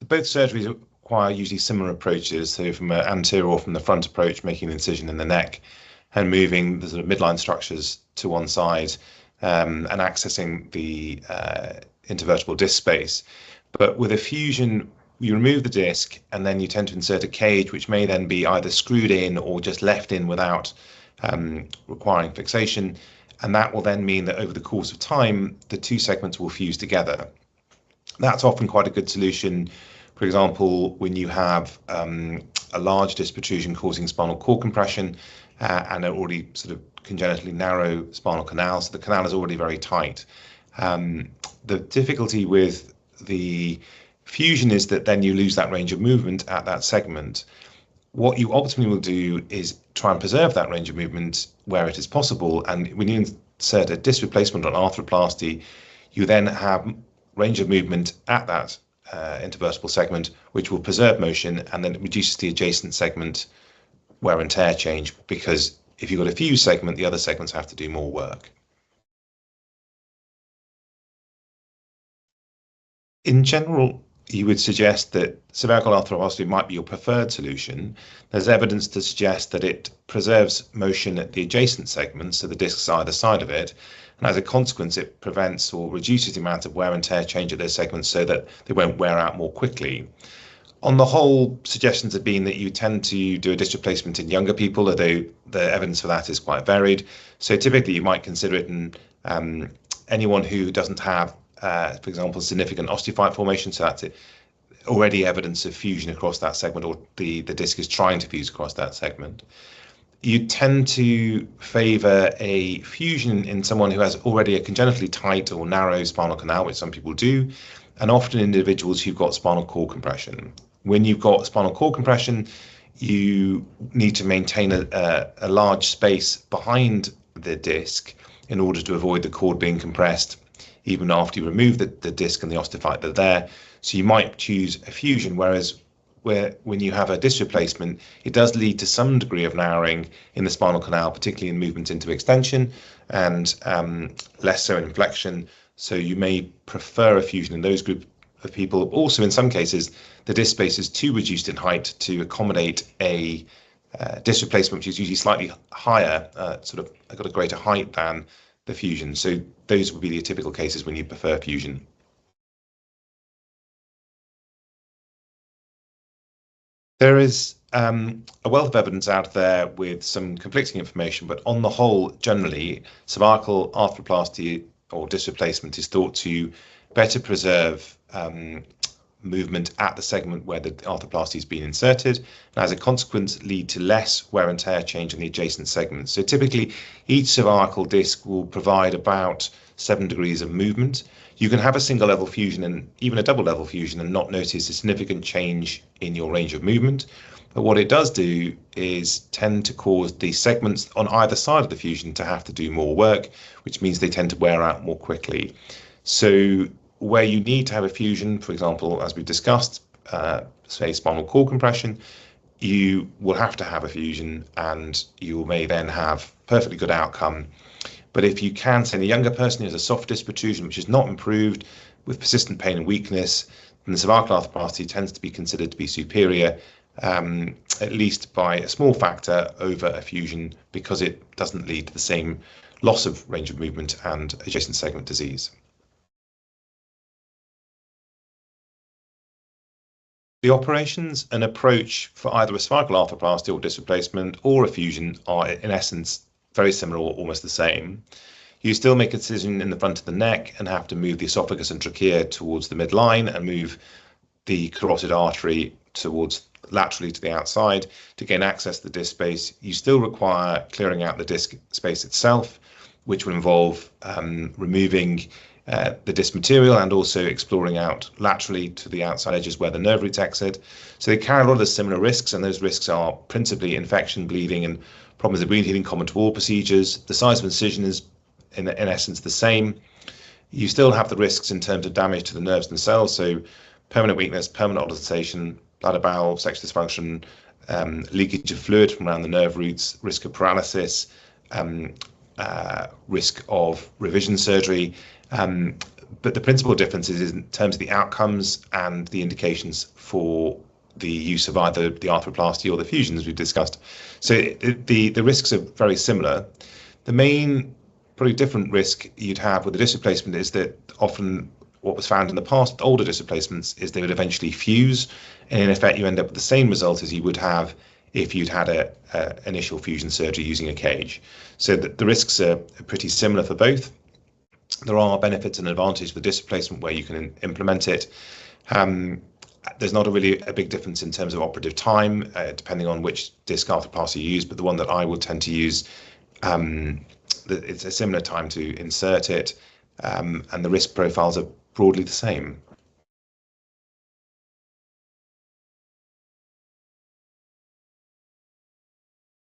both surgeries require usually similar approaches. So from an anterior or from the front approach, making an incision in the neck and moving the sort of midline structures to one side and accessing the intervertebral disc space. But with a fusion, you remove the disc and then you tend to insert a cage, which may then be either screwed in or just left in without requiring fixation. And that will then mean that over the course of time, the two segments will fuse together. That's often quite a good solution. For example, when you have a large disc protrusion causing spinal cord compression and an already sort of congenitally narrow spinal canal, so the canal is already very tight. The difficulty with the fusion is that then you lose that range of movement at that segment. What you ultimately will do is try and preserve that range of movement where it is possible. And when you insert a disc replacement on arthroplasty, you then have range of movement at that intervertebral segment, which will preserve motion, and then it reduces the adjacent segment wear and tear change, because if you've got a fused segment, the other segments have to do more work. In general, you would suggest that cervical arthroplasty might be your preferred solution. There's evidence to suggest that it preserves motion at the adjacent segments, so the discs either side of it, and as a consequence, it prevents or reduces the amount of wear and tear change at those segments so that they won't wear out more quickly. On the whole, suggestions have been that you tend to do a disc replacement in younger people, although the evidence for that is quite varied. So typically you might consider it in anyone who doesn't have for example, significant osteophyte formation, so that's already evidence of fusion across that segment, or the disc is trying to fuse across that segment. You tend to favour a fusion in someone who has already a congenitally tight or narrow spinal canal, which some people do, and often individuals who've got spinal cord compression. When you've got spinal cord compression, you need to maintain a large space behind the disc in order to avoid the cord being compressed even after you remove the disc and the osteophyte that are there. So you might choose a fusion, whereas when you have a disc replacement, it does lead to some degree of narrowing in the spinal canal, particularly in movement into extension, and less so in flexion. So you may prefer a fusion in those group of people. Also, in some cases, the disc space is too reduced in height to accommodate a disc replacement, which is usually slightly higher, sort of got a greater height than the fusion. So those would be the typical cases when you prefer fusion. There is a wealth of evidence out there with some conflicting information, but on the whole, generally, cervical arthroplasty or disc replacement is thought to better preserve movement at the segment where the arthroplasty has been inserted, and as a consequence lead to less wear and tear change in the adjacent segments. So typically each cervical disc will provide about 7 degrees of movement. You can have a single level fusion and even a double level fusion and not notice a significant change in your range of movement. But what it does do is tend to cause the segments on either side of the fusion to have to do more work, which means they tend to wear out more quickly. So where you need to have a fusion, for example, as we've discussed, say spinal cord compression, you will have to have a fusion and you may then have perfectly good outcome. But if you can, say in a younger person who has a soft disc protrusion which is not improved with persistent pain and weakness, then the cervical arthroplasty tends to be considered to be superior, at least by a small factor over a fusion, because it doesn't lead to the same loss of range of movement and adjacent segment disease. The operations and approach for either a cervical arthroplasty or disc replacement or a fusion are in essence very similar or almost the same. You still make a incision in the front of the neck and have to move the esophagus and trachea towards the midline and move the carotid artery towards laterally to the outside to gain access to the disc space. You still require clearing out the disc space itself, which will involve removing the disc material and also exploring out laterally to the outside edges where the nerve roots exit. So they carry a lot of the similar risks, and those risks are principally infection, bleeding, and problems of wound healing common to all procedures. The size of incision is in essence the same. You still have the risks in terms of damage to the nerves themselves, so permanent weakness, permanent odorization, bladder bowel, sexual dysfunction, leakage of fluid from around the nerve roots, risk of paralysis, risk of revision surgery. but the principal difference is in terms of the outcomes and the indications for the use of either the arthroplasty or the fusions we've discussed. So the risks are very similar. The main probably different risk you'd have with the disc replacement is that often what was found in the past with older disc replacements is they would eventually fuse, and in effect you end up with the same result as you would have if you'd had a initial fusion surgery using a cage. So the risks are pretty similar for both. There are benefits and advantages for disc replacement where you can implement it. There's not really a big difference in terms of operative time, depending on which disc arthroplasty you use, but the one that I would tend to use, it's a similar time to insert it, and the risk profiles are broadly the same.